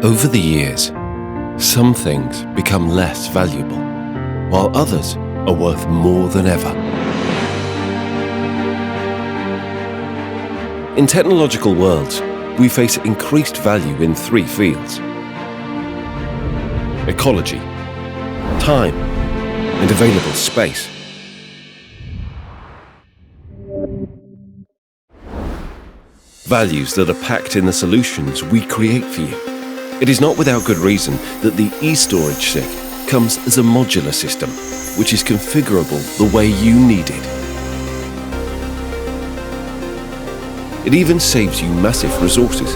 Over the years, some things become less valuable, while others are worth more than ever. In technological worlds, we face increased value in three fields: ecology, time, and available space. Values that are packed in the solutions we create for you. It is not without good reason that the e-storage SiC comes as a modular system, which is configurable the way you need it. It even saves you massive resources.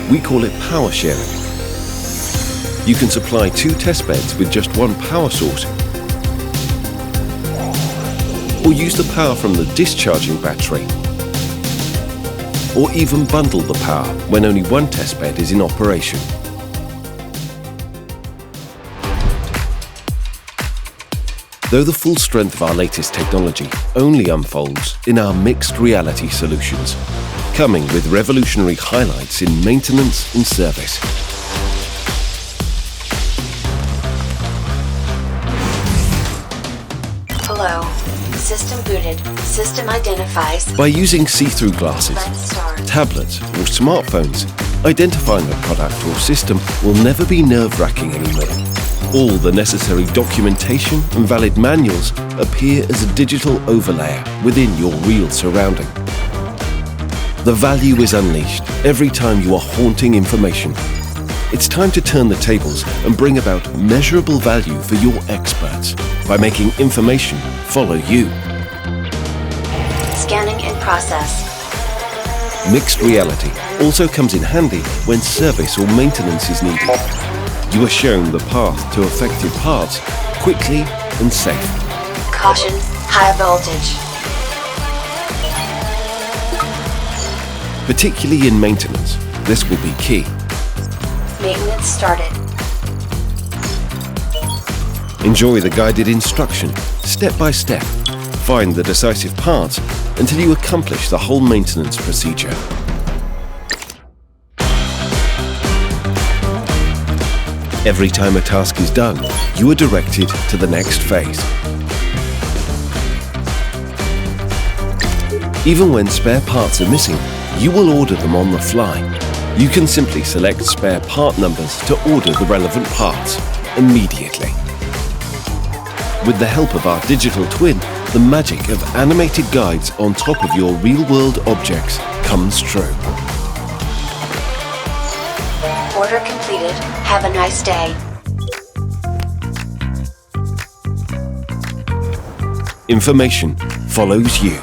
We call it power sharing. You can supply 2 test beds with just one power source, or use the power from the discharging battery, or even bundle the power when only one test bed is in operation. Though the full strength of our latest technology only unfolds in our mixed reality solutions, coming with revolutionary highlights in maintenance and service. Hello. System booted. System identifies. By using see-through glasses, tablets or smartphones, identifying a product or system will never be nerve-wracking anymore. All the necessary documentation and valid manuals appear as a digital overlayer within your real surrounding. The value is unleashed every time you are haunting information. It's time to turn the tables and bring about measurable value for your experts by making information follow you. Scanning in process. Mixed reality also comes in handy when service or maintenance is needed. You are shown the path to effective parts quickly and safe. Caution, high voltage. Particularly in maintenance, this will be key. Maintenance started. Enjoy the guided instruction, step by step. Find the decisive parts until you accomplish the whole maintenance procedure. Every time a task is done, you are directed to the next phase. Even when spare parts are missing, you will order them on the fly. You can simply select spare part numbers to order the relevant parts immediately. With the help of our digital twin, the magic of animated guides on top of your real-world objects comes true. Order completed. Have a nice day. Information follows you.